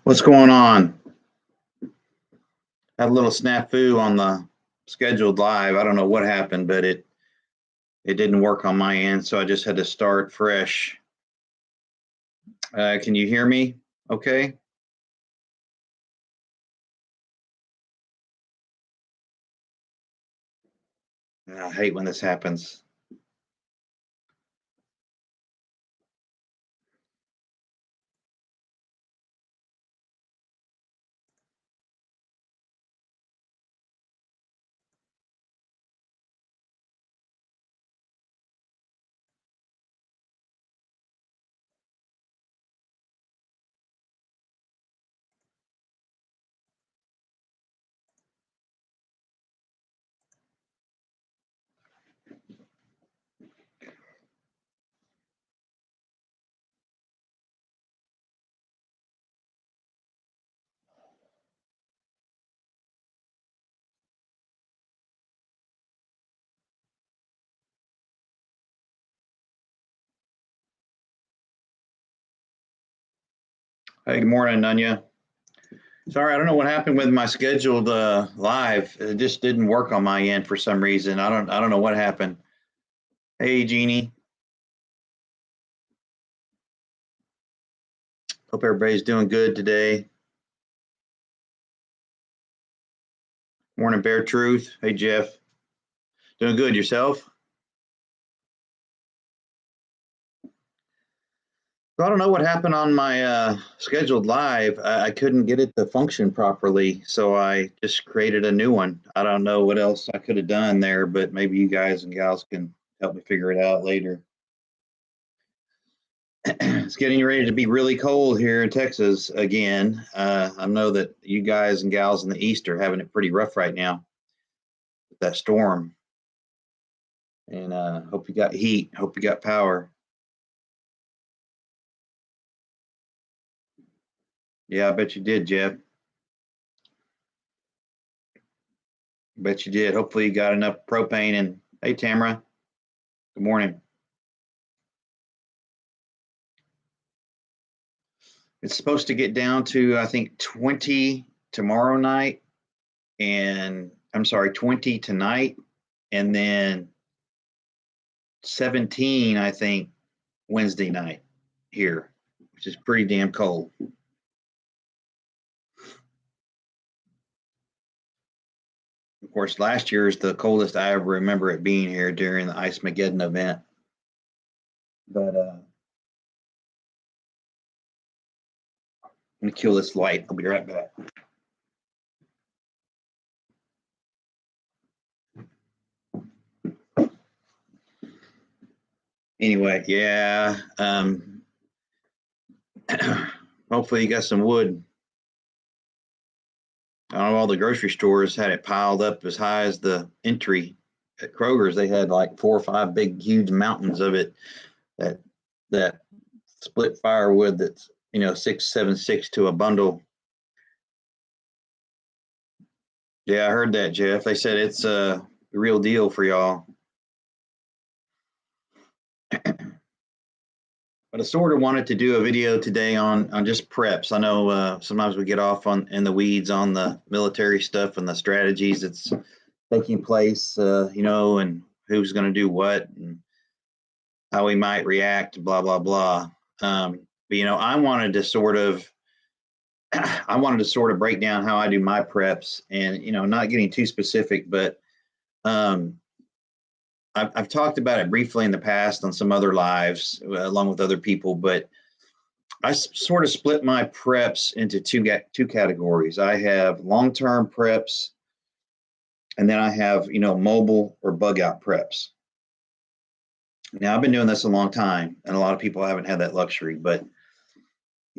What's going on? Had a little snafu on the scheduled live. I don't know what happened, but it didn't work on my end, so I just had to start fresh. Can you hear me? Okay. I hate when this happens. Hey, good morning, Nunya. Sorry, I don't know what happened with my scheduled live. It just didn't work on my end for some reason. I don't know what happened. Hey, Jeannie. Hope everybody's doing good today. Morning, Bear Truth. Hey, Jeff. Doing good yourself? So I don't know what happened on my scheduled live. I couldn't get it to function properly, so I just created a new one. I don't know what else I could have done there, but maybe you guys and gals can help me figure it out later. It's getting ready to be really cold here in Texas again. I know that you guys and gals in the East are having it pretty rough right now with that storm. And hope you got heat, hope you got power. Yeah, I bet you did, Jeff. Bet you did. Hopefully you got enough propane. And hey, Tamara, good morning. It's supposed to get down to, I think, 20 tomorrow night, and I'm sorry, 20 tonight, and then 17, I think, Wednesday night here, which is pretty damn cold. Of course, last year is the coldest I ever remember it being here during the Ice Mageddon event. But let me kill this light. I'll be right back. Anyway, yeah. Hopefully you got some wood. I don't know, all the grocery stores had it piled up as high as the entry. At Kroger's, they had like 4 or 5 big, huge mountains of it. That split firewood that's 676 to a bundle. Yeah, I heard that, Jeff. They said it's a real deal for y'all. But I sort of wanted to do a video today on just preps. I know sometimes we get off in the weeds on the military stuff and the strategies that's taking place, and who's going to do what and how we might react, blah blah blah. But I wanted to sort of break down how I do my preps, and not getting too specific, but I've talked about it briefly in the past on some other lives along with other people, but I sort of split my preps into two categories. I have long-term preps, and then I have mobile or bug out preps. Now I've been doing this a long time, and a lot of people haven't had that luxury, but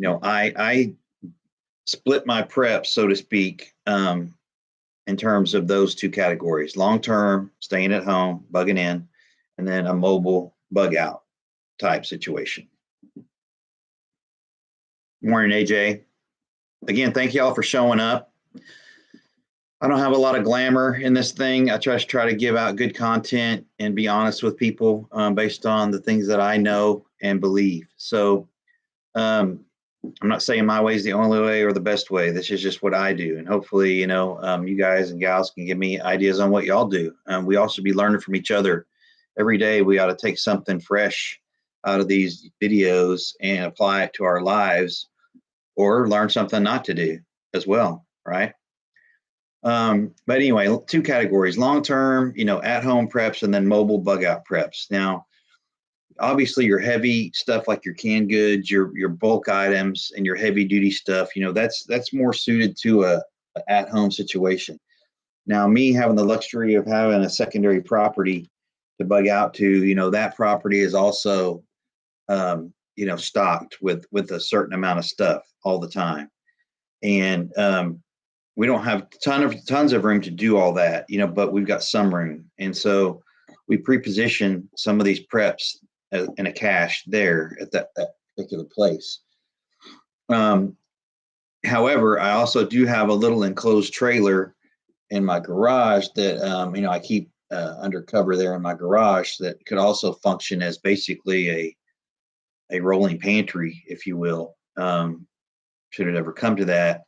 I split my preps, so to speak, in terms of those two categories: long-term, staying at home, bugging in, and then a mobile bug out type situation. Morning, AJ. Again, thank you all for showing up. I don't have a lot of glamour in this thing. I try to give out good content and be honest with people based on the things that I know and believe. So I'm not saying my way is the only way or the best way. This is just what I do. And hopefully, you guys and gals can give me ideas on what y'all do. We also be learning from each other. Every day we ought to take something fresh out of these videos and apply it to our lives, or learn something not to do as well, right? But anyway, two categories: long-term, at-home preps, and then mobile bug-out preps. Now, obviously, your heavy stuff like your canned goods, your bulk items, and your heavy-duty stuff, that's more suited to a at-home situation. Now, me having the luxury of having a secondary property to bug out to, that property is also, stocked with a certain amount of stuff all the time, and we don't have tons of room to do all that, but we've got some room, and so we pre-position some of these preps in a cache there at that particular place. However, I also do have a little enclosed trailer in my garage that I keep under cover there in my garage that could also function as basically a rolling pantry, if you will, should it ever come to that.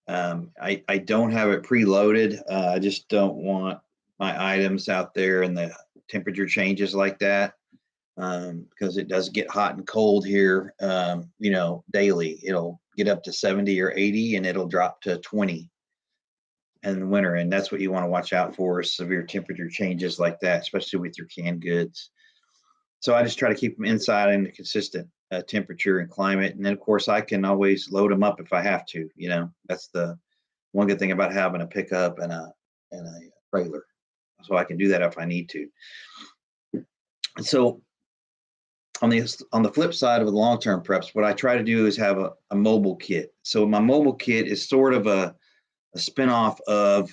I don't have it preloaded. I just don't want my items out there and the temperature changes like that, because it does get hot and cold here, daily. It'll get up to 70 or 80 and it'll drop to 20 in the winter. And that's what you want to watch out for, is severe temperature changes like that, especially with your canned goods. So I just try to keep them inside in a consistent temperature and climate. And then, of course, I can always load them up if I have to. That's the one good thing about having a pickup and a trailer. So I can do that if I need to. So on the flip side of the long-term preps, what I try to do is have a mobile kit. So my mobile kit is sort of a spinoff of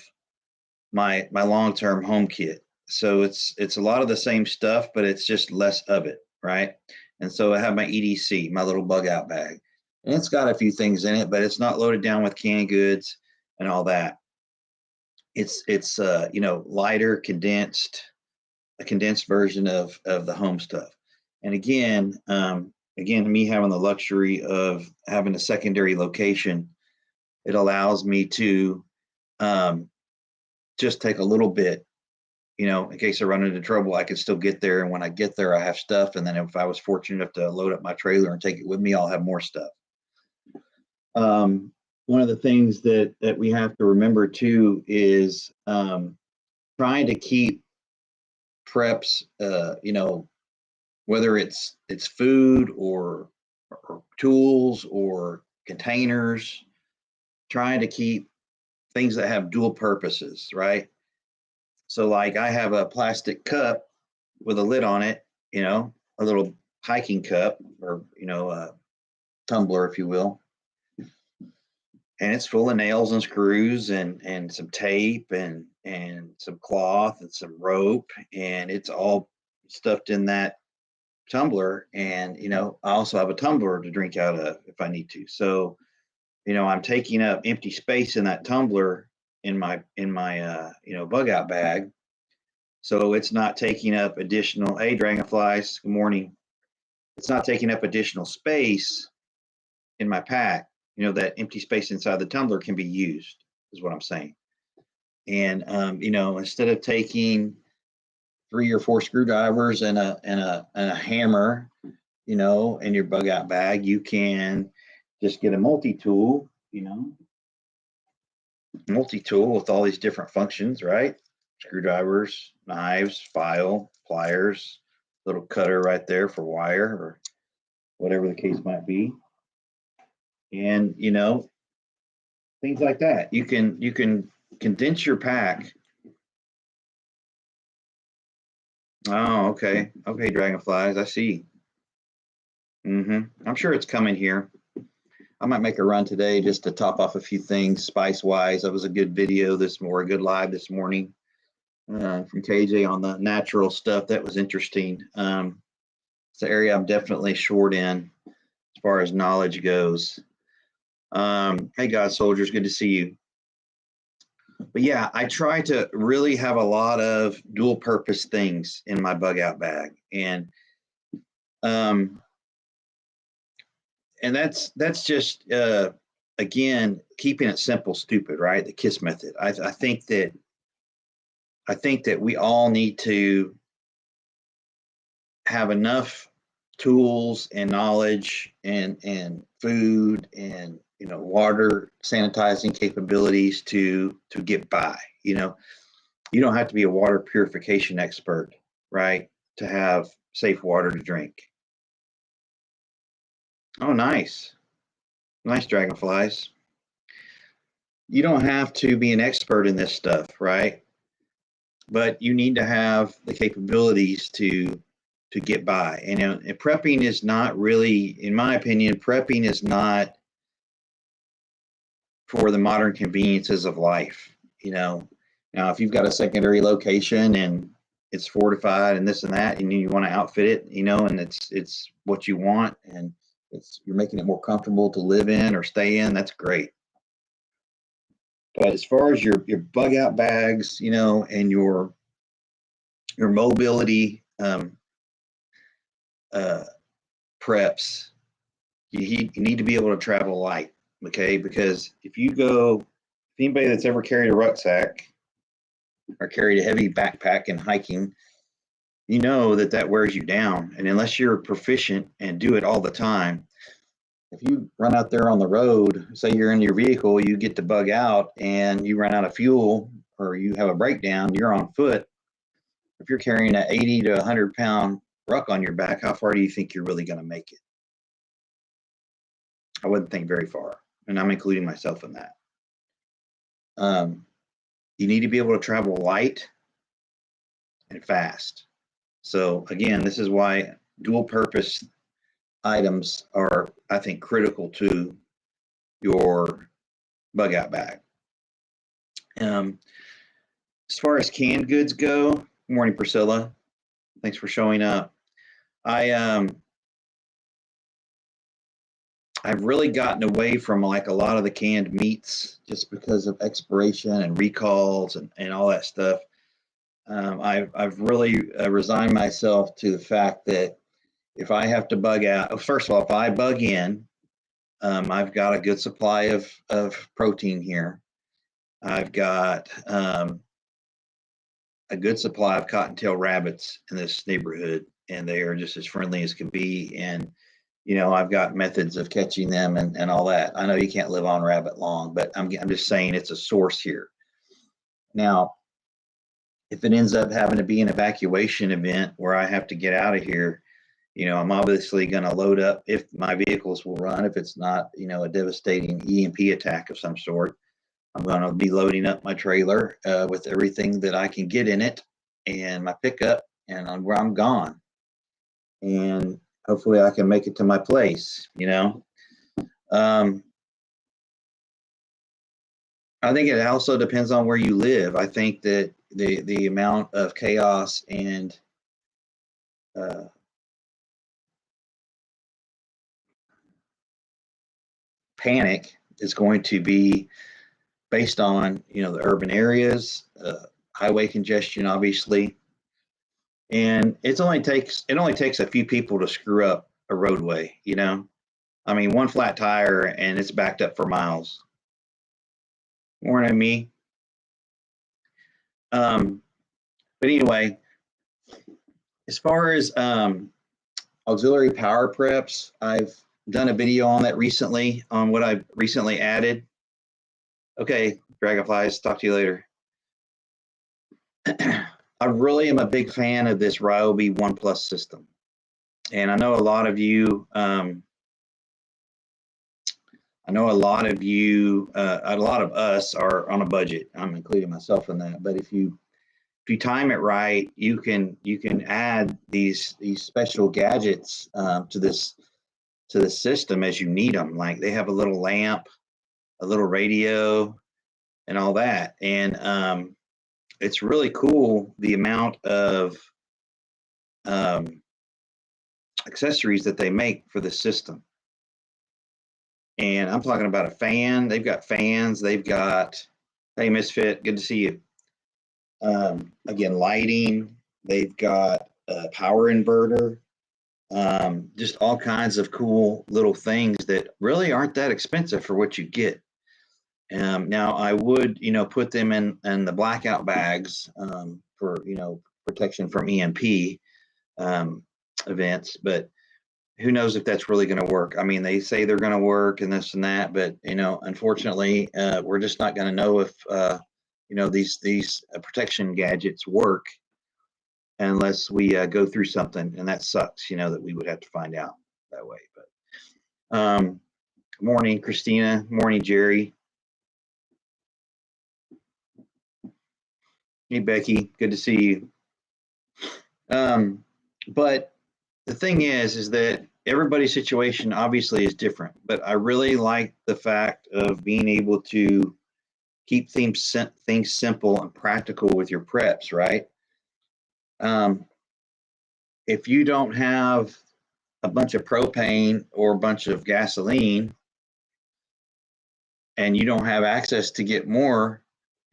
my long-term home kit. So it's a lot of the same stuff, but it's just less of it, right? And so I have my EDC, my little bug out bag, and it's got a few things in it, but it's not loaded down with canned goods and all that. It's lighter, a condensed version of the home stuff. And again, me having the luxury of having a secondary location, it allows me to just take a little bit, in case I run into trouble, I can still get there. And when I get there, I have stuff. And then if I was fortunate enough to load up my trailer and take it with me, I'll have more stuff. One of the things that we have to remember too is trying to keep preps, whether it's food or tools or containers, trying to keep things that have dual purposes, right? So like I have a plastic cup with a lid on it, a little hiking cup, or, a tumbler, if you will. And it's full of nails and screws and some tape and some cloth and some rope, and it's all stuffed in that tumbler. And, I also have a tumbler to drink out of if I need to. So, I'm taking up empty space in that tumbler in my bug out bag. So it's not taking up additional, hey, dragonflies, good morning. It's not taking up additional space in my pack. That empty space inside the tumbler can be used, is what I'm saying. And, instead of taking 3 or 4 screwdrivers and a hammer, in your bug out bag, you can just get a multi-tool with all these different functions, right? Screwdrivers, knives, file, pliers, little cutter right there for wire or whatever the case might be. And, things like that. You can condense your pack. Oh, okay. Okay, dragonflies, I see. I'm sure it's coming here. I might make a run today just to top off a few things spice-wise. That was a good video a good live this morning from KJ on the natural stuff. That was interesting. It's an area I'm definitely short in as far as knowledge goes. Hey, God soldiers, good to see you. But yeah, I try to really have a lot of dual purpose things in my bug out bag. And and that's just again, keeping it simple, stupid, right? The KISS method. I think that we all need to have enough tools and knowledge and food and water sanitizing capabilities to get by. You don't have to be a water purification expert, right, to have safe water to drink. Oh, nice dragonflies. You don't have to be an expert in this stuff, right? But you need to have the capabilities to get by. And prepping is not really, in my opinion, prepping is not for the modern conveniences of life. Now if you've got a secondary location and it's fortified and this and that, and you want to outfit it, and it's what you want, and you're making it more comfortable to live in or stay in, that's great. But as far as your bug out bags, and your mobility preps, you need to be able to travel light, okay? Because if anybody that's ever carried a rucksack or carried a heavy backpack in hiking, you know that wears you down. And unless you're proficient and do it all the time, if you run out there on the road, say you're in your vehicle, you get to bug out and you run out of fuel or you have a breakdown, you're on foot. If you're carrying an 80 to 100-pound ruck on your back, how far do you think you're really going to make it? I wouldn't think very far, and I'm including myself in that. You need to be able to travel light and fast. So again, this is why dual purpose items are, I think, critical to your bug out bag. As far as canned goods go, good morning, Priscilla. Thanks for showing up. I've really gotten away from like a lot of the canned meats just because of expiration and recalls and all that stuff. I've really resigned myself to the fact that if I have to bug out, first of all, if I bug in, I've got a good supply of protein here. I've got a good supply of cottontail rabbits in this neighborhood, and they are just as friendly as can be. And I've got methods of catching them and all that. I know you can't live on rabbit long, but I'm just saying it's a source here. Now, if it ends up having to be an evacuation event where I have to get out of here, I'm obviously going to load up if my vehicles will run. If it's not, a devastating EMP attack of some sort, I'm going to be loading up my trailer with everything that I can get in it and my pickup, and I'm gone. And hopefully I can make it to my place, I think it also depends on where you live. I think that the amount of chaos and panic is going to be based on, the urban areas, highway congestion, obviously. And it only takes a few people to screw up a roadway, I mean, one flat tire and it's backed up for miles. More than me. But anyway, as far as auxiliary power preps, I've done a video on that recently, on what I've recently added. Okay, dragonflies, talk to you later. I really am a big fan of this Ryobi One Plus system. And I know a lot of you, a lot of us are on a budget. I'm including myself in that. But if you time it right, you can add these special gadgets to this system as you need them. Like they have a little lamp, a little radio, and all that. And it's really cool the amount of accessories that they make for the system. And I'm talking about a fan. They've got fans. They've got, hey, Misfit, good to see you. Again, lighting. They've got a power inverter. just all kinds of cool little things that really aren't that expensive for what you get. Now I would, put them in the blackout bags for, protection from EMP um, events, but who knows if that's really going to work. I mean, they say they're going to work and this and that, but unfortunately, we're just not going to know if these protection gadgets work unless we go through something, and that sucks. That we would have to find out that way. But morning, Christina. Morning, Jerry. Hey, Becky. Good to see you. But the thing is that everybody's situation obviously is different, but I really like the fact of being able to keep things simple and practical with your preps, right? If you don't have a bunch of propane or a bunch of gasoline and you don't have access to get more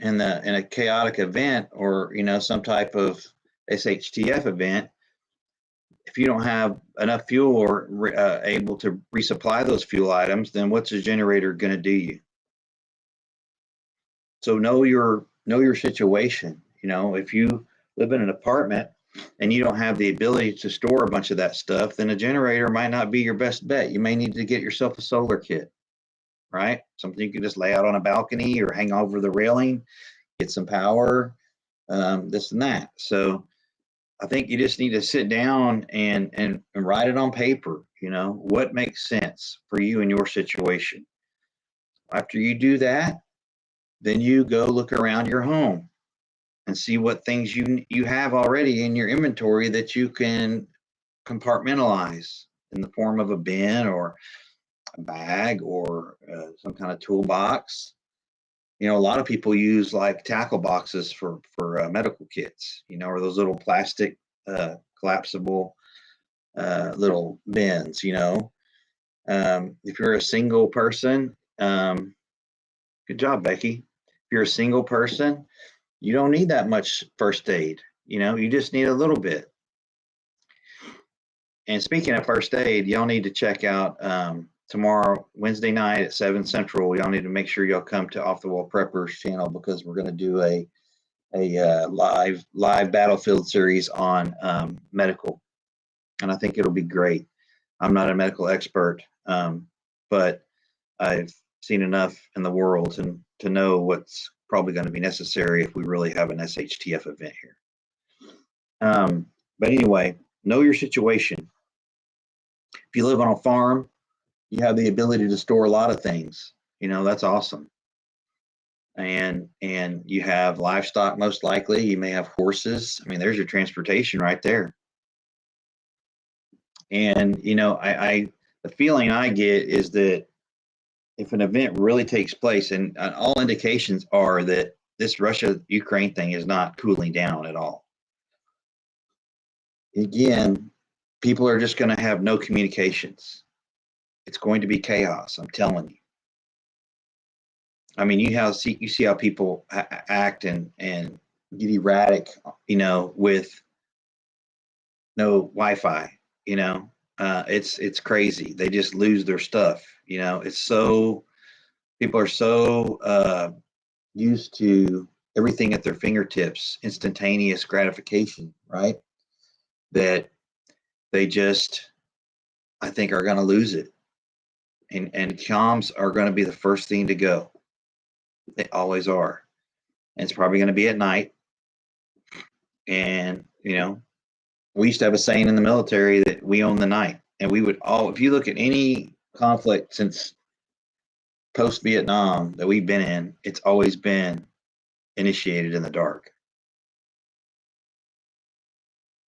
in a chaotic event or some type of SHTF event, if you don't have enough fuel or able to resupply those fuel items, then what's the generator going to do you? So know your situation. If you live in an apartment and you don't have the ability to store a bunch of that stuff, then a generator might not be your best bet. You may need to get yourself a solar kit, right? Something you can just lay out on a balcony or hang over the railing, get some power, this and that. So I think you just need to sit down and write it on paper, what makes sense for you in your situation. After you do that, then you go look around your home and see what things you have already in your inventory that you can compartmentalize in the form of a bin or a bag or some kind of toolbox. A lot of people use like tackle boxes for medical kits, or those little plastic collapsible little bins. If you're a single person, good job, Becky. If you're a single person, you don't need that much first aid. You just need a little bit. And speaking of first aid, y'all need to check out tomorrow, Wednesday night at 7 Central. Y'all need to make sure y'all come to Off the Wall Preppers channel because we're going to do a live battlefield series on medical, and I think it'll be great. I'm not a medical expert, but I've seen enough in the world to know what's probably going to be necessary if we really have an SHTF event here. But anyway, know your situation. If you live on a farm, you have the ability to store a lot of things. That's awesome. And you have livestock, most likely. You may have horses. I mean, there's your transportation right there. And the feeling I get is that if an event really takes place, and all indications are that this Russia-Ukraine thing is not cooling down at all. Again, people are just going to have no communications. It's going to be chaos, I'm telling you. I mean, you see how people act and get erratic, with no Wi-Fi. It's crazy. They just lose their stuff. It's so people are so used to everything at their fingertips, instantaneous gratification, right? That they just, I think, are going to lose it. And comms are going to be the first thing to go. They always are. And it's probably going to be at night. And, we used to have a saying in the military that we own the night. And we would if you look at any conflict since post-Vietnam that we've been in, it's always been initiated in the dark.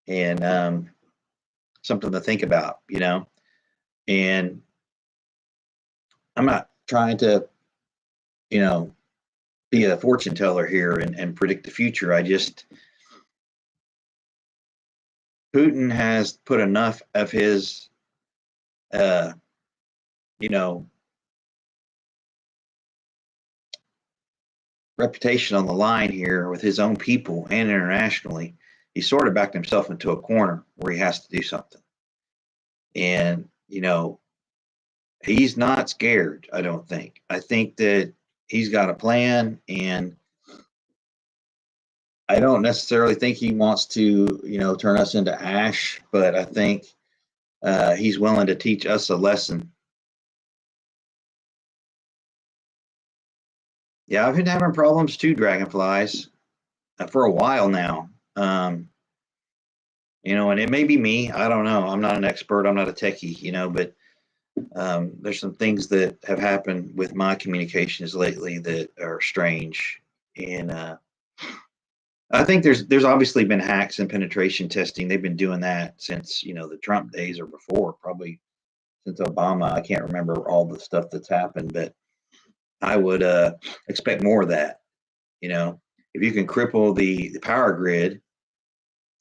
And something to think about, And I'm not trying to, be a fortune teller here and predict the future. Putin has put enough of his, reputation on the line here with his own people and internationally. He sort of backed himself into a corner where he has to do something. And, he's not scared, I don't think. I think that he's got a plan, and I don't necessarily think he wants to, turn us into ash, but I think he's willing to teach us a lesson. Yeah, I've been having problems too, dragonflies, for a while now. And it may be me. I don't know. I'm not an expert. I'm not a techie, but there's some things that have happened with my communications lately that are strange. And I think there's obviously been hacks and penetration testing. They've been doing that since, the Trump days or before, probably since Obama. I can't remember all the stuff that's happened, but I would expect more of that. If you can cripple the power grid,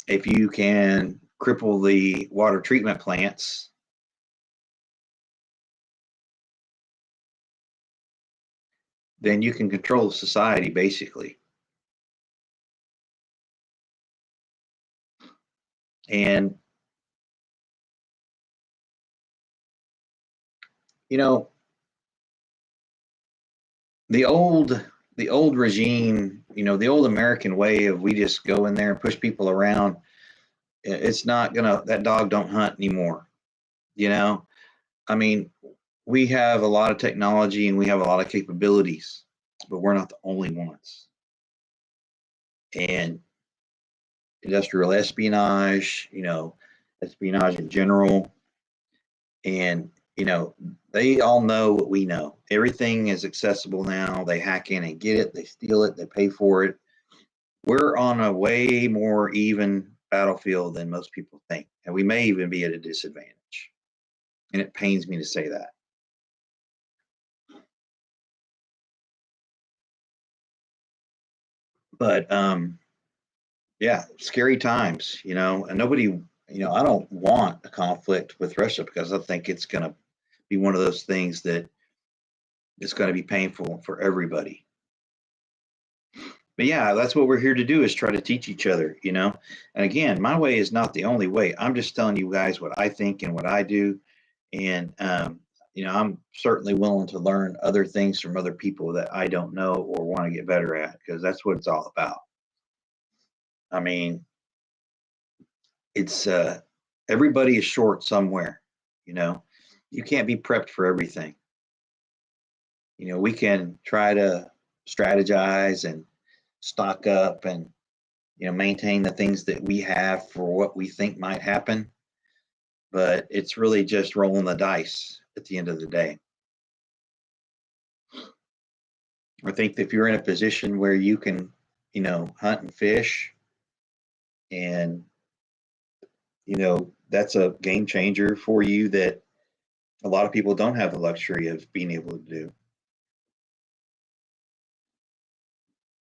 if you can cripple the water treatment plants, then you can control society basically. And you know, the old the old regime, the old American way of we just go in there and push people around, it's not gonna that dog don't hunt anymore. You know, I mean, we have a lot of technology and we have a lot of capabilities, but we're not the only ones. And industrial espionage, espionage in general, and they all know what we know. Everything is accessible now. They hack in and get it, they steal it, they pay for it. We're on a way more even battlefield than most people think, and we may even be at a disadvantage, and it pains me to say that. But yeah, scary times, and nobody, I don't want a conflict with Russia because I think it's going to be one of those things that is going to be painful for everybody. But yeah, that's what we're here to do, is try to teach each other. And again, my way is not the only way. I'm just telling you guys what I think and what I do. And, I'm certainly willing to learn other things from other people that I don't know or want to get better at, because that's what it's all about. I mean, it's everybody is short somewhere, you know. You can't be prepped for everything. We can try to strategize and stock up and maintain the things that we have for what we think might happen, but it's really just rolling the dice at the end of the day. I think that if you're in a position where you can, hunt and fish, and that's a game changer for you that a lot of people don't have the luxury of being able to do.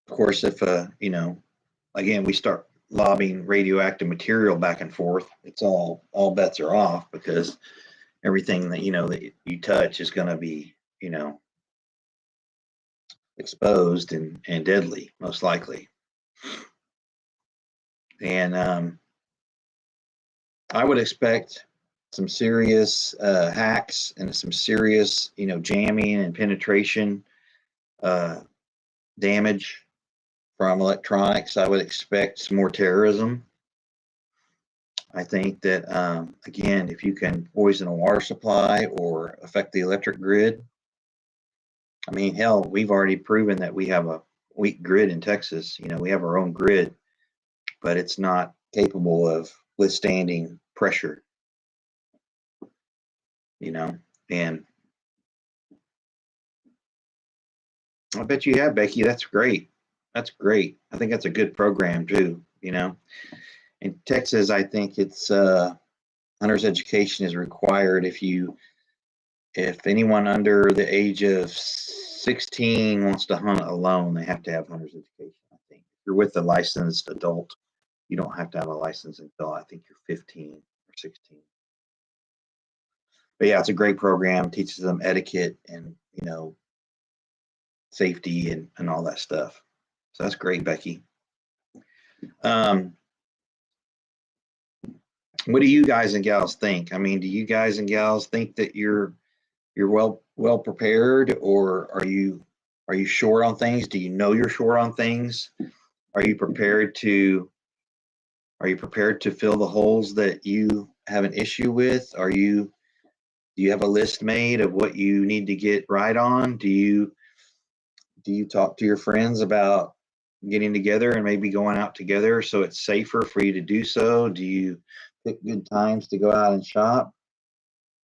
Of course, if again, we start lobbing radioactive material back and forth, it's all bets are off, because everything that that you touch is going to be exposed and deadly, most likely. And I would expect some serious hacks and some serious jamming and penetration uh, damage from electronics. I would expect some more terrorism. I think that, again, if you can poison a water supply or affect the electric grid, I mean, hell, we've already proven that we have a weak grid in Texas. We have our own grid, but it's not capable of withstanding pressure, and I bet you have, Becky. That's great. That's great. I think that's a good program too. In Texas, I think it's hunter's education is required. If anyone under the age of 16 wants to hunt alone, they have to have hunter's education. I think if you're with a licensed adult, you don't have to have a license until I think you're 15 or 16. But yeah, it's a great program. Teaches them etiquette and safety and all that stuff. So that's great, Becky. Um, What do you guys and gals think? I mean, do you guys and gals think that you're well prepared, or are you short on things? Do you know you're short on things? Are you prepared to fill the holes that you have an issue with? Do you have a list made of what you need to get right on? Do you talk to your friends about getting together and maybe going out together so it's safer for you to do so? Do you pick good times to go out and shop?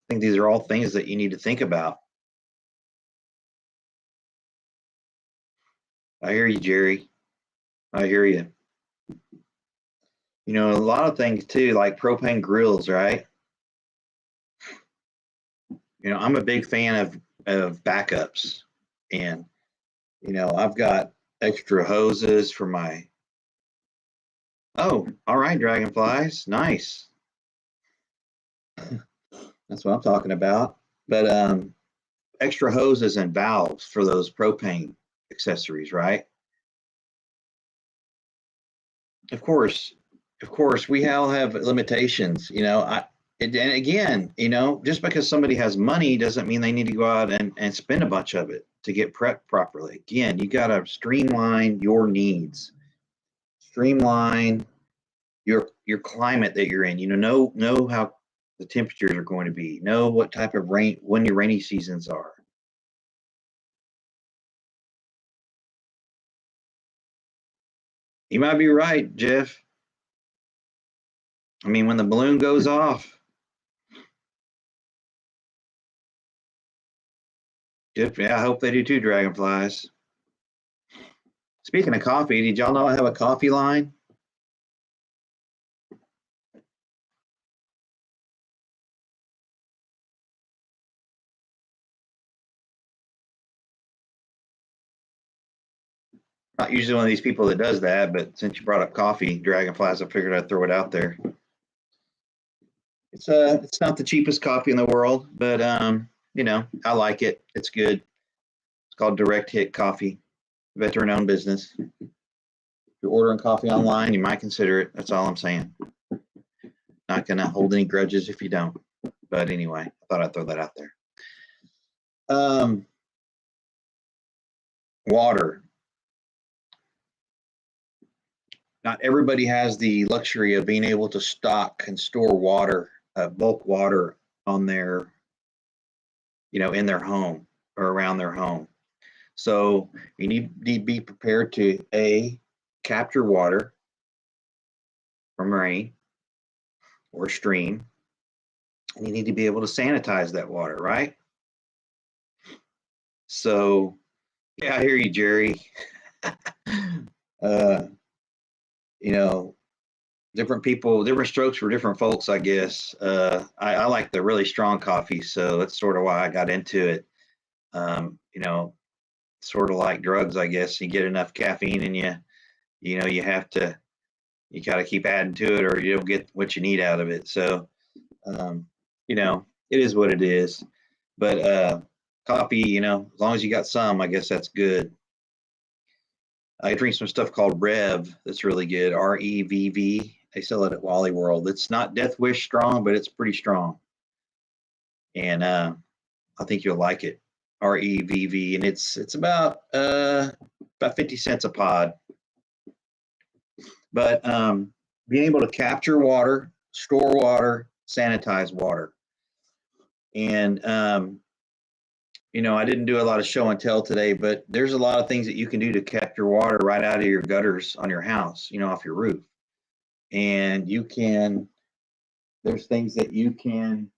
I think these are all things that you need to think about. I hear you, Jerry. I hear you. You know, a lot of things too, like propane grills, right? You know, I'm a big fan of backups, and you know, I've got extra hoses for my. Oh, all right, dragonflies, nice. That's what I'm talking about. But extra hoses and valves for those propane accessories, right? Of course, of course, we all have limitations. You know, and again, you know, just because somebody has money doesn't mean they need to go out and spend a bunch of it to get prepped properly. Again, you got to streamline your needs, streamline your climate that you're in. You know how the temperatures are going to be. Know what type of rain when your rainy seasons are. You might be right, Jeff. I mean, when the balloon goes off, Jeff, yeah, I hope they do too, dragonflies. Speaking of coffee, did y'all know I have a coffee line? Not usually one of these people that does that, but since you brought up coffee, dragonflies, I figured I'd throw it out there. It's not the cheapest coffee in the world, but you know, I like it. It's good. It's called Direct Hit Coffee, veteran-owned business. If you're ordering coffee online, you might consider it. That's all I'm saying. Not gonna hold any grudges if you don't. But anyway, I thought I'd throw that out there. Um, water. Not everybody has the luxury of being able to stock and store water, bulk water on their, you know, in their home or around their home. So you need to be prepared to capture water from rain or stream, and you need to be able to sanitize that water, right? So yeah, I hear you, Jerry. uh, you know, different people, different strokes for different folks, I guess. I like the really strong coffee, so that's sort of why I got into it. You know, sort of like drugs, I guess. You get enough caffeine and you know, you got to keep adding to it or you don't get what you need out of it. So, um, you know, it is what it is. But coffee, you know, as long as you got some, I guess that's good. I drink some stuff called Rev that's really good. REVV. They sell it at Wally World. It's not Death Wish strong, but it's pretty strong. And I think you'll like it. REVV, and it's about 50 cents a pod. But being able to capture water, store water, sanitize water, and you know, I didn't do a lot of show and tell today, but there's a lot of things that you can do to capture water right out of your gutters on your house, you know, off your roof. And there's things that you can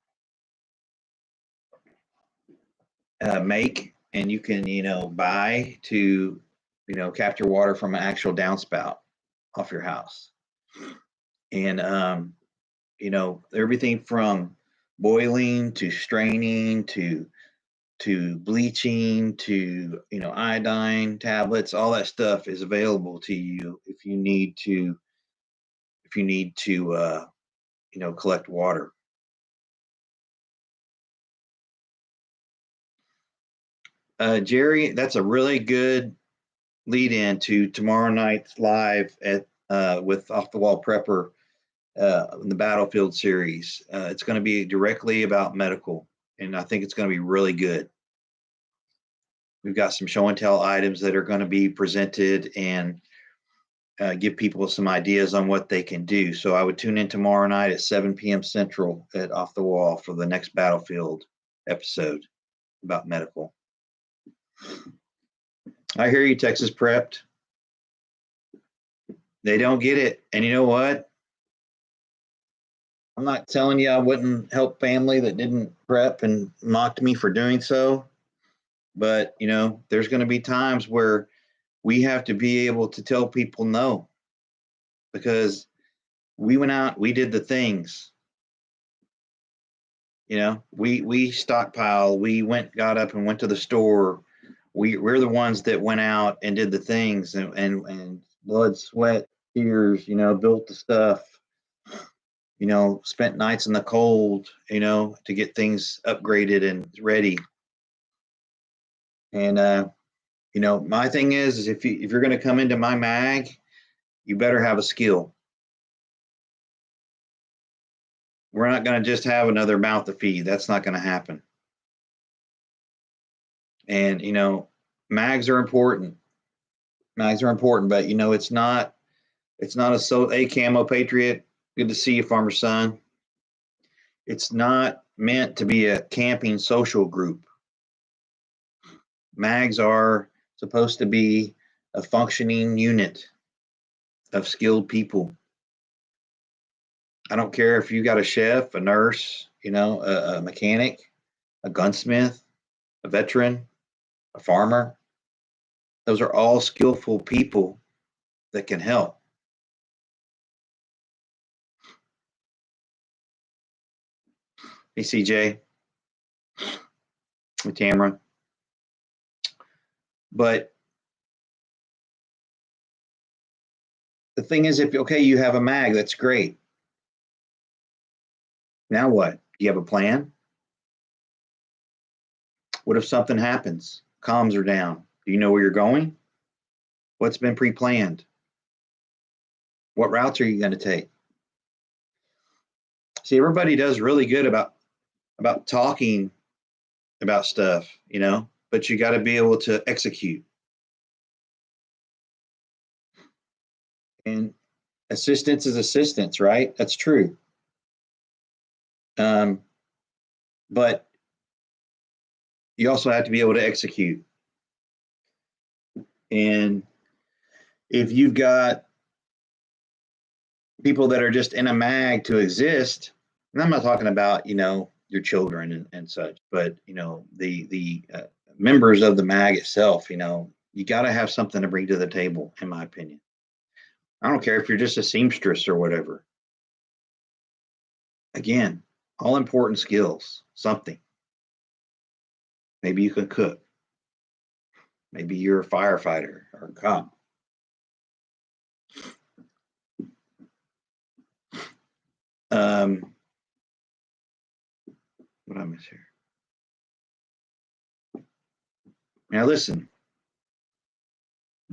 make and you can, you know, buy to, you know, capture water from an actual downspout off your house. And, you know, everything from boiling to straining to bleaching to, you know, iodine tablets, all that stuff is available to you if you need to you know, collect water. Jerry, that's a really good lead in to tomorrow night's live at with Off the Wall Prepper in the Battlefield series. It's going to be directly about medical, and I think it's going to be really good. We've got some show and tell items that are going to be presented and give people some ideas on what they can do. So I would tune in tomorrow night at 7 p.m. Central at Off the Wall for the next Battlefield episode about medical. I hear you, Texas Prepped. They don't get it. And you know what? I'm not telling you I wouldn't help family that didn't prep and mocked me for doing so. But, there's going to be times where we have to be able to tell people no, because we went out, we did the things. We stockpiled, we got up and went to the store. We're the ones that went out and did the things and blood, sweat, tears, built the stuff, spent nights in the cold, to get things upgraded and ready. And, my thing is if you're going to come into my mag, you better have a skill. We're not going to just have another mouth to feed. That's not going to happen. And, mags are important. Mags are important, but, it's not a camo patriot. Good to see you, Farmer Son. It's not meant to be a camping social group. Mags are supposed to be a functioning unit of skilled people. I don't care if you got a chef, a nurse, a mechanic, a gunsmith, a veteran, a farmer. Those are all skillful people that can help. Hey, CJ. Hey, Tamara. But the thing is, if you have a mag, that's great. Now what? Do you have a plan? What if something happens? Comms are down. Do you know where you're going? What's been pre-planned? What routes are you going to take? See, everybody does really good about talking about stuff, but you got to be able to execute. And assistance is assistance, right? That's true. But you also have to be able to execute. And if you've got people that are just in a mag to exist, and I'm not talking about, your children and such, but, the members of the mag itself, you got to have something to bring to the table, in my opinion. I don't care if you're just a seamstress or whatever. Again, all important skills, something. Maybe you can cook. Maybe you're a firefighter or a cop. What did I miss here? Now listen,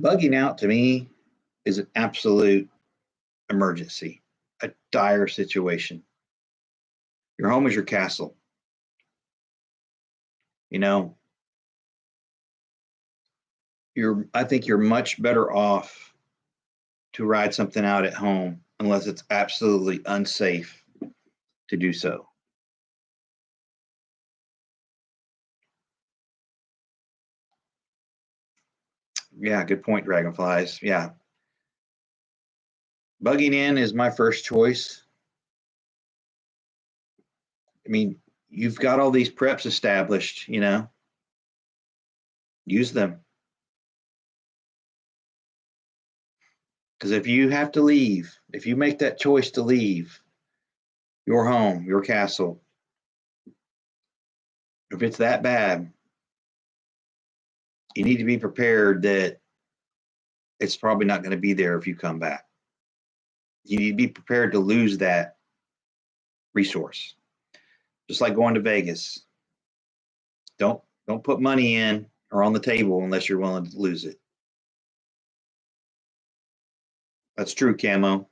bugging out to me is an absolute emergency, a dire situation. Your home is your castle. I think you're much better off to ride something out at home unless it's absolutely unsafe to do so. Yeah, good point, Dragonflies. Yeah. Bugging in is my first choice. I mean, you've got all these preps established, use them. Because if you have to leave, if you make that choice to leave your home, your castle, if it's that bad, you need to be prepared that it's probably not going to be there if you come back. You need to be prepared to lose that resource. Just like going to Vegas. Don't put money in or on the table unless you're willing to lose it. That's true, Camo.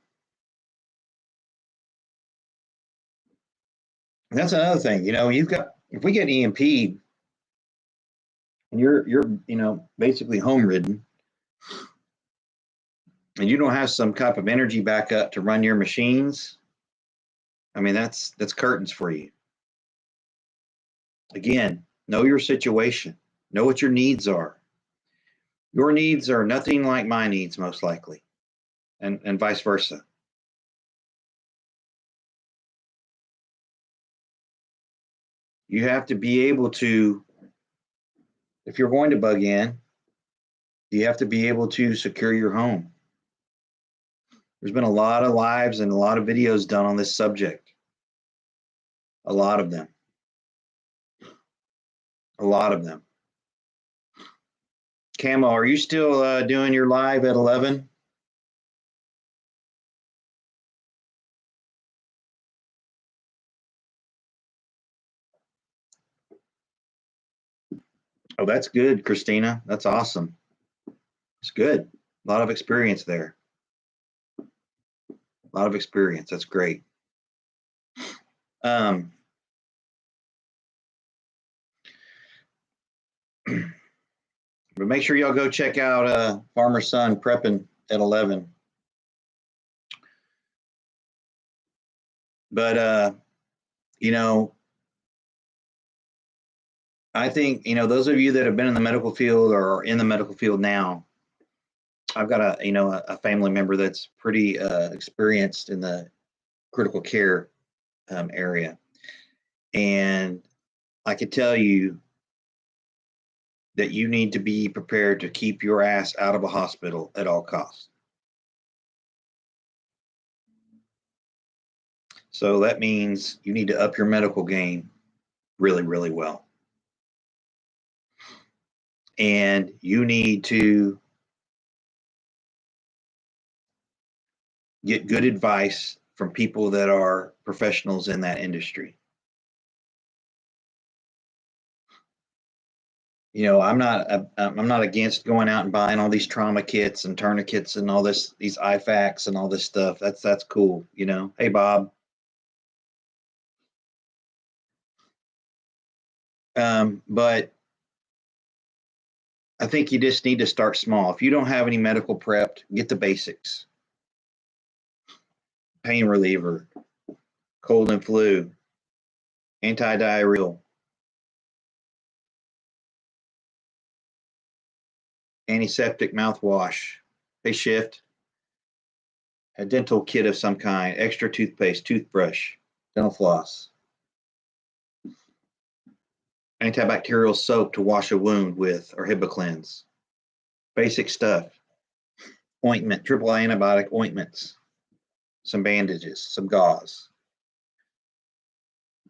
That's another thing. If we get EMP and you're basically home ridden, and you don't have some type of energy backup to run your machines, I mean, that's curtains for you. Again, know your situation, know what your needs are. Your needs are nothing like my needs, most likely, and vice versa. You have to be able to, if you're going to bug in, you have to be able to secure your home. There's been a lot of lives and a lot of videos done on this subject. A lot of them. A lot of them. Camo, are you still doing your live at 11? Oh, that's good, Christina. That's awesome. It's good. A lot of experience there. A lot of experience. That's great. But make sure y'all go check out Farmer's Son Prepping at 11. But I think those of you that have been in the medical field or are in the medical field now, I've got a family member that's pretty experienced in the critical care area, and I could tell you that you need to be prepared to keep your ass out of a hospital at all costs. So that means you need to up your medical game really, really well. And you need to get good advice from people that are professionals in that industry. I'm not against going out and buying all these trauma kits and tourniquets and all these IFAKs and all this stuff. That's cool. Hey, Bob. But I think you just need to start small. If you don't have any medical prepped, get the basics. Pain reliever, cold and flu, antidiarrheal, antiseptic mouthwash. Hey, Shift. A dental kit of some kind, extra toothpaste, toothbrush, dental floss. Antibacterial soap to wash a wound with, or HibaCleanse. Basic stuff. Ointment, triple antibiotic ointments, some bandages, some gauze.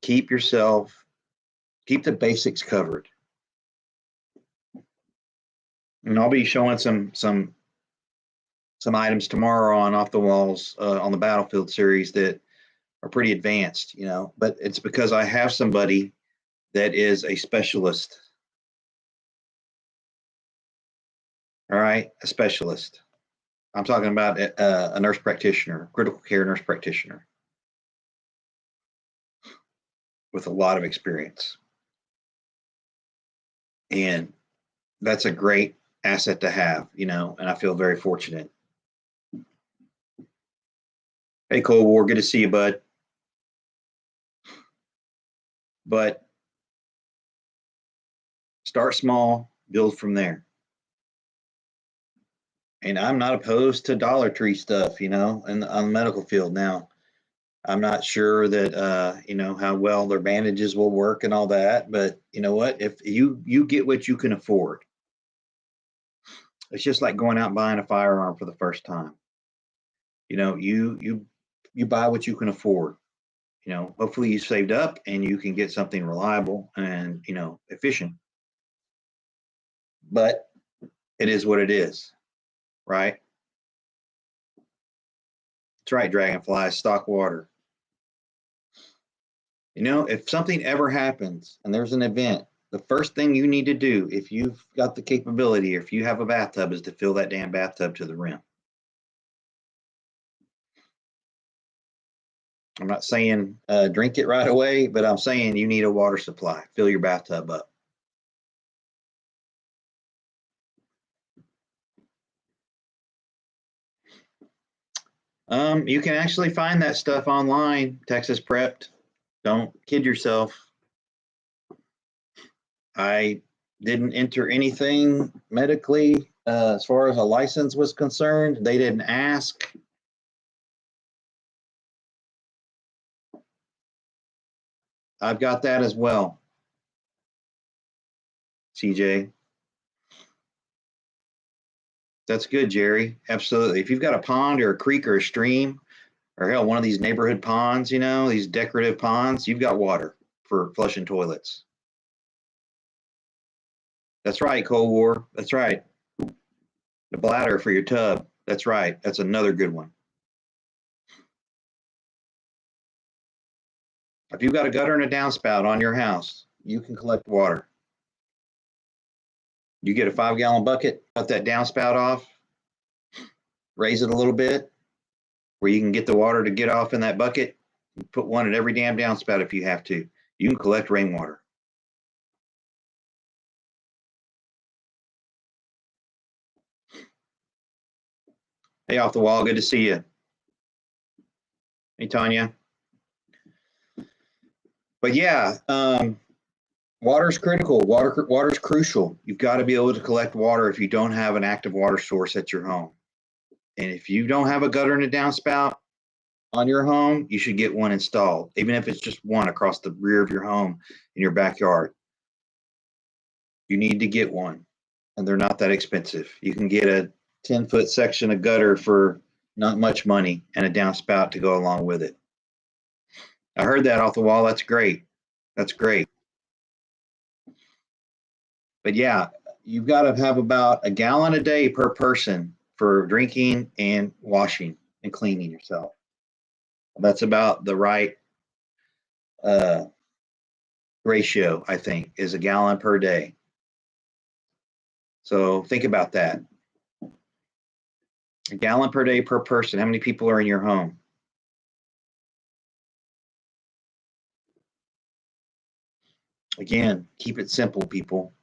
Keep the basics covered. And I'll be showing some items tomorrow on Off the Walls on the Battlefield series that are pretty advanced, but it's because I have somebody that is a specialist. All right, a specialist. I'm talking about a nurse practitioner, critical care nurse practitioner with a lot of experience. And that's a great asset to have, and I feel very fortunate. Hey, Cold War, good to see you, bud. But start small, build from there. And I'm not opposed to Dollar Tree stuff, on the medical field. Now, I'm not sure that how well their bandages will work and all that, but you know what? If you get what you can afford, it's just like going out and buying a firearm for the first time. You buy what you can afford. Hopefully you saved up and you can get something reliable and efficient. But it is what it is, right? That's right, Dragonfly, stock water. If something ever happens and there's an event, the first thing you need to do, if you've got the capability, or if you have a bathtub, is to fill that damn bathtub to the rim. I'm not saying drink it right away, but I'm saying you need a water supply. Fill your bathtub up. You can actually find that stuff online, Texas Prepped. Don't kid yourself. I didn't enter anything medically as far as a license was concerned. They didn't ask. I've got that as well, CJ. That's good, Jerry. Absolutely. If you've got a pond or a creek or a stream, or hell, one of these neighborhood ponds, you know, these decorative ponds, you've got water for flushing toilets. That's right, Cold War. That's right. The bladder for your tub. That's right. That's another good one. If you've got a gutter and a downspout on your house, you can collect water. You get a 5-gallon bucket, cut that downspout off, raise it a little bit where you can get the water to get off in that bucket. Put one at every damn downspout if you have to. You can collect rainwater. Hey, off the wall, good to see you. Hey, Tanya. But yeah, water's critical. Water's crucial. You've got to be able to collect water if you don't have an active water source at your home. And if you don't have a gutter and a downspout on your home, you should get one installed, even if it's just one across the rear of your home in your backyard. You need to get one, and they're not that expensive. You can get a 10-foot section of gutter for not much money and a downspout to go along with it. I heard that off the wall. That's great. That's great. But yeah, you've got to have about a gallon a day per person for drinking and washing and cleaning yourself. That's about the right uh, ratio, I think, is a gallon per day. So think about that. A gallon per day per person. How many people are in your home? Again, keep it simple, people.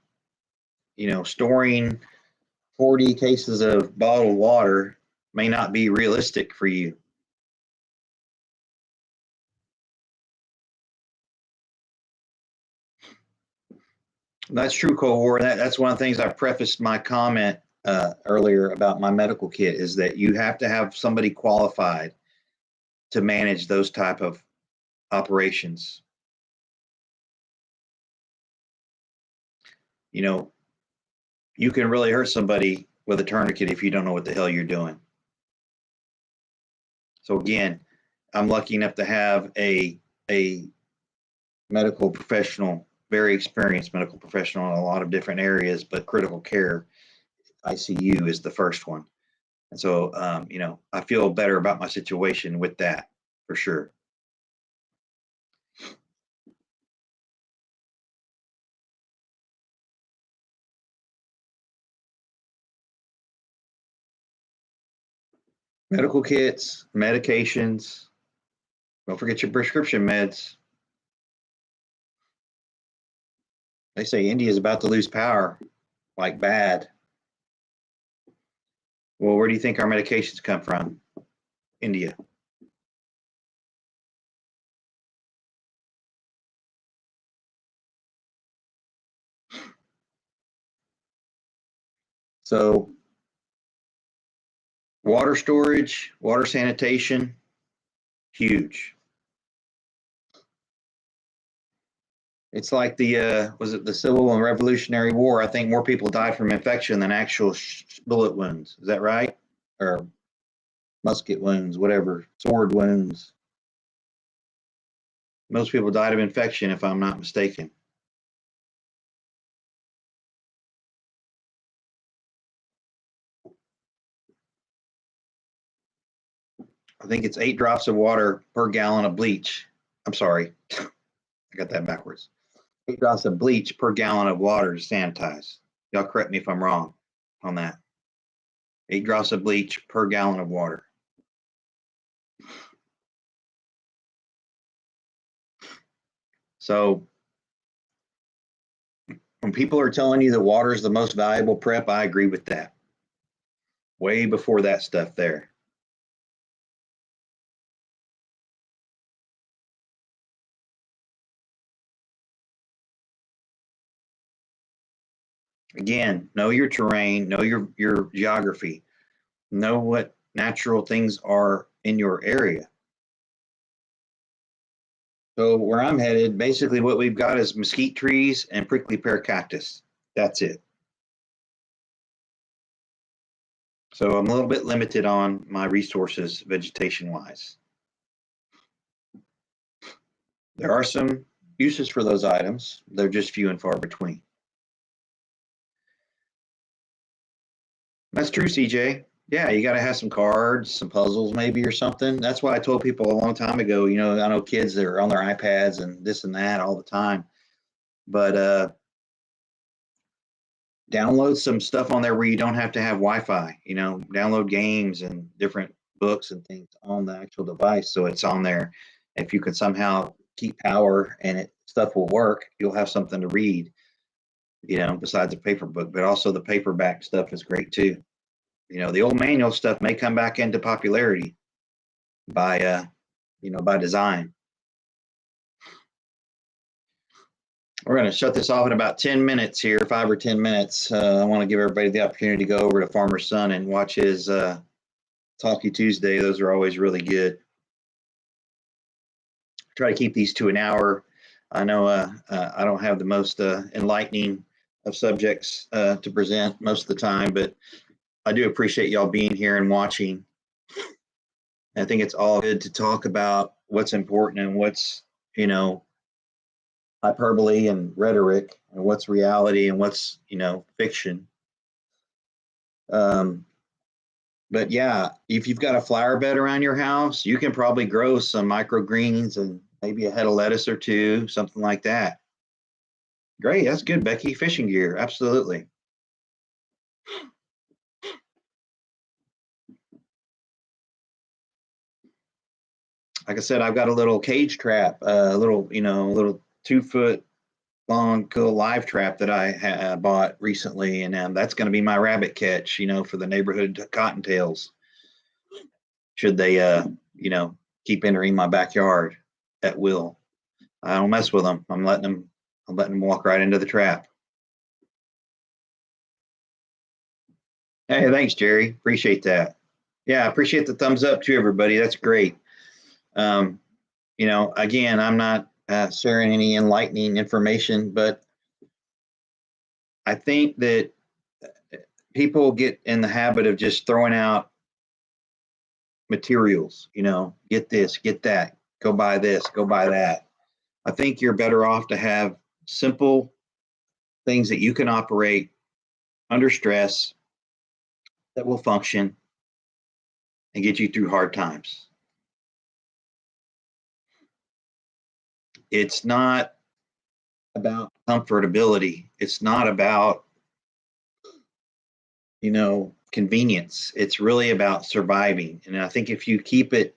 You know, storing 40 cases of bottled water may not be realistic for you. That's true, cohort. That's one of the things I prefaced my comment earlier about my medical kit is that you have to have somebody qualified to manage those type of operations. You know, you can really hurt somebody with a tourniquet if you don't know what the hell you're doing. So again, I'm lucky enough to have a medical professional, very experienced medical professional in a lot of different areas, but critical care ICU is the first one. And so, you know, I feel better about my situation with that for sure. Medical kits, medications. Don't forget your prescription meds. They say India is about to lose power, like bad. Well, where do you think our medications come from? India. So, water storage, water sanitation, huge. It's like the was it the Civil and Revolutionary War? I think more people died from infection than actual bullet wounds. Is that right? Or musket wounds, whatever, sword wounds. Most people died of infection, if I'm not mistaken. I think it's 8 drops of water per gallon of bleach. I'm sorry, I got that backwards. 8 drops of bleach per gallon of water to sanitize. Y'all correct me if I'm wrong on that. 8 drops of bleach per gallon of water. So when people are telling you that water is the most valuable prep, I agree with that. Way before that stuff there. Again, know your terrain, know your geography, know what natural things are in your area. So where I'm headed, basically what we've got is mesquite trees and prickly pear cactus. That's it. So I'm a little bit limited on my resources vegetation wise. There are some uses for those items. They're just few and far between. That's true, CJ. Yeah, you got to have some cards, some puzzles maybe or something. That's why I told people a long time ago, I know kids that are on their iPads and this and that all the time, but download some stuff on there where you don't have to have Wi-Fi, download games and different books and things on the actual device. So it's on there. If you can somehow keep power and stuff will work, you'll have something to read, besides a paper book, but also the paperback stuff is great too. The old manual stuff may come back into popularity by by design. We're going to shut this off in about 10 minutes here, 5 or 10 minutes. I want to give everybody the opportunity to go over to Farmer's Son and watch his Talkie Tuesday. Those are always really good. Try to keep these to an hour. I know I don't have the most enlightening of subjects to present most of the time, but I do appreciate y'all being here and watching. I think it's all good to talk about what's important and what's, hyperbole and rhetoric, and what's reality and what's, fiction. But yeah, if you've got a flower bed around your house, you can probably grow some microgreens and maybe a head of lettuce or two, something like that. Great, that's good, Becky. Fishing gear, absolutely. Like I said, I've got a little cage trap, a little 2-foot long cool live trap that I bought recently, and that's going to be my rabbit catch, for the neighborhood cottontails. Should they, keep entering my backyard at will, I don't mess with them. I'm letting them walk right into the trap. Hey, thanks, Jerry. Appreciate that. Yeah, I appreciate the thumbs up to everybody. That's great. Again, I'm not sharing any enlightening information, but I think that people get in the habit of just throwing out materials, get this, get that, go buy this, go buy that. I think you're better off to have simple things that you can operate under stress that will function and get you through hard times. It's not about comfortability. It's not about, convenience. It's really about surviving. And I think if you keep it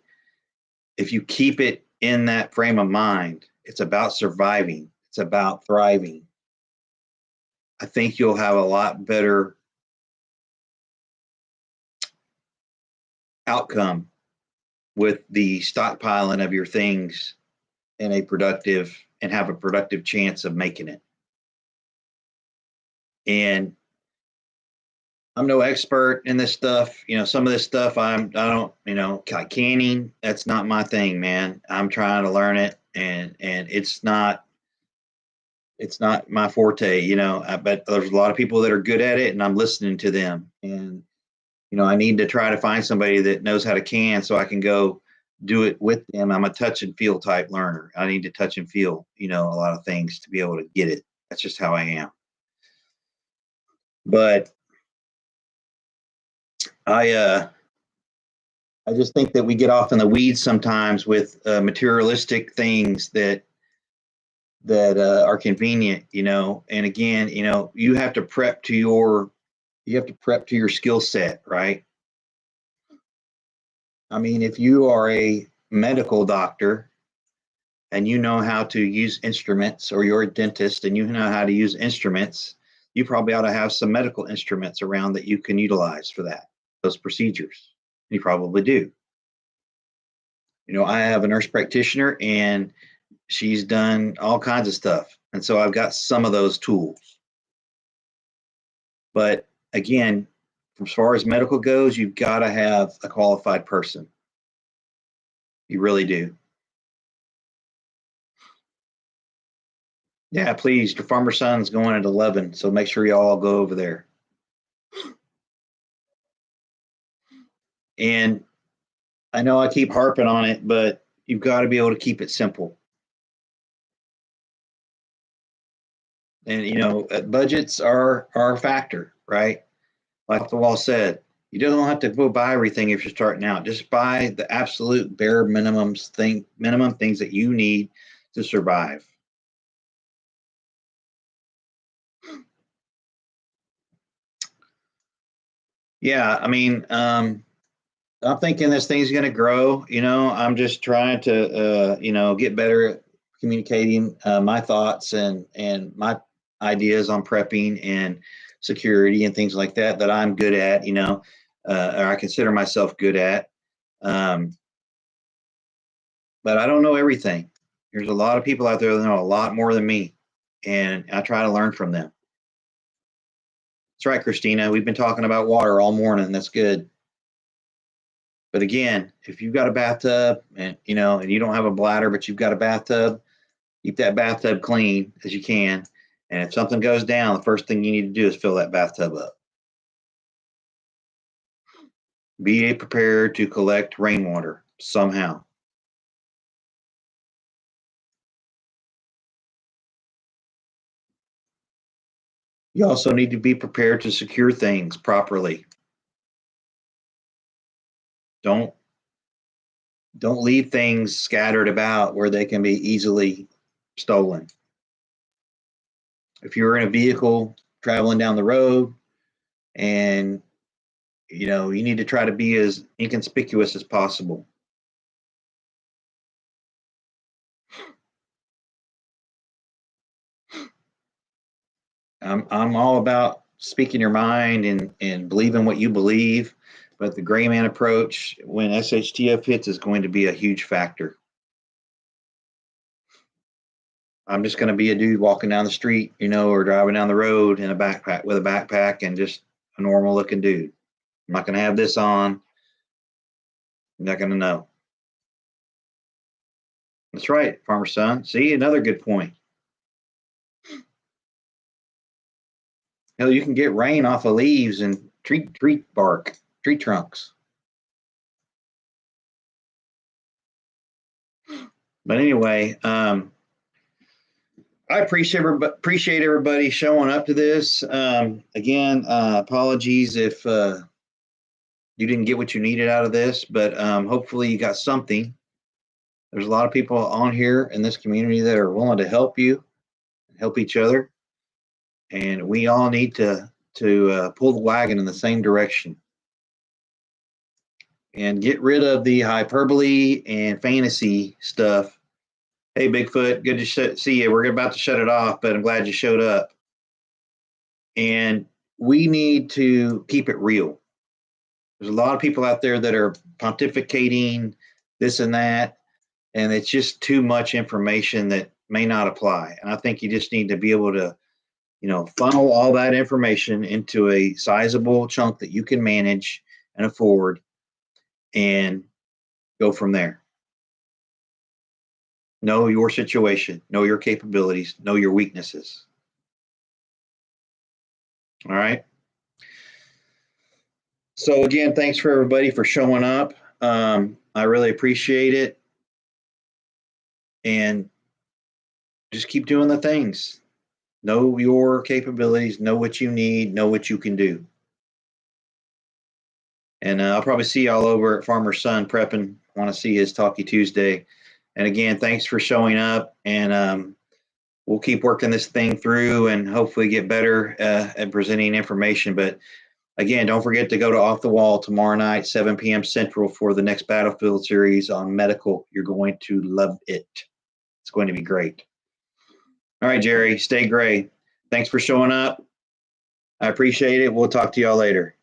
in that frame of mind, it's about surviving. It's about thriving. I think you'll have a lot better outcome with the stockpiling of your things and have a productive chance of making it. And I'm no expert in this stuff. Some of this stuff I don't, like canning, that's not my thing, man. I'm trying to learn it, and it's not my forte, but there's a lot of people that are good at it, and I'm listening to them. And I need to try to find somebody that knows how to can so I can go do it with them. I'm a touch and feel type learner. I need to touch and feel, a lot of things to be able to get it. That's just how I am. But I just think that we get off in the weeds sometimes with materialistic things that are convenient, And again, you have to prep to your skill set, right? I mean, if you are a medical doctor and you know how to use instruments, or you're a dentist and you know how to use instruments, you probably ought to have some medical instruments around that you can utilize for those procedures. You probably do. I have a nurse practitioner and she's done all kinds of stuff. And so I've got some of those tools. But again, as far as medical goes, you've got to have a qualified person. You really do. Yeah, please. Your farmer son's going at 11, so make sure y'all all go over there. And I know I keep harping on it, but you've got to be able to keep it simple. And budgets are a factor, right? Like the wall said, you don't have to go buy everything if you're starting out. Just buy the absolute bare minimum things that you need to survive. Yeah, I mean, I'm thinking this thing's going to grow. I'm just trying to, get better at communicating my thoughts and my ideas on prepping and security and things like that I'm good at. Or I consider myself good at. Um, but I don't know everything. There's a lot of people out there that know a lot more than me, and I try to learn from them. That's right, Christina. We've been talking about water all morning. That's good. But again, if you've got a bathtub and you don't have a bladder, but you've got a bathtub, keep that bathtub clean as you can. And if something goes down, the first thing you need to do is fill that bathtub up. Be prepared to collect rainwater somehow. You also need to be prepared to secure things properly. Don't leave things scattered about where they can be easily stolen. If you're in a vehicle traveling down the road and you need to try to be as inconspicuous as possible. I'm all about speaking your mind and believing what you believe, but the gray man approach when SHTF hits is going to be a huge factor. I'm just going to be a dude walking down the street, or driving down the road in a backpack with a backpack and just a normal looking dude. I'm not going to have this on. I'm not going to know. That's right, farmer son. See, another good point. Hell, you can get rain off of leaves and tree bark, tree trunks. But anyway, I appreciate everybody showing up to this. Again, apologies if you didn't get what you needed out of this, but hopefully you got something. There's a lot of people on here in this community that are willing to help you, help each other, and we all need to pull the wagon in the same direction and get rid of the hyperbole and fantasy stuff. Hey, Bigfoot, good to see you. We're about to shut it off, but I'm glad you showed up. And we need to keep it real. There's a lot of people out there that are pontificating this and that, and it's just too much information that may not apply. And I think you just need to be able to, funnel all that information into a sizable chunk that you can manage and afford and go from there. Know your situation, know your capabilities, know your weaknesses. All right. So again, thanks for everybody for showing up. I really appreciate it. And just keep doing the things. Know your capabilities, know what you need, know what you can do. And I'll probably see y'all over at Farmer's Son prepping. Want to see his Talkie Tuesday. And again, thanks for showing up. And we'll keep working this thing through and hopefully get better at presenting information. But again, don't forget to go to Off the Wall tomorrow night, 7 p.m. Central for the next Battlefield series on medical. You're going to love it. It's going to be great. All right, Jerry, stay gray. Thanks for showing up. I appreciate it. We'll talk to y'all later.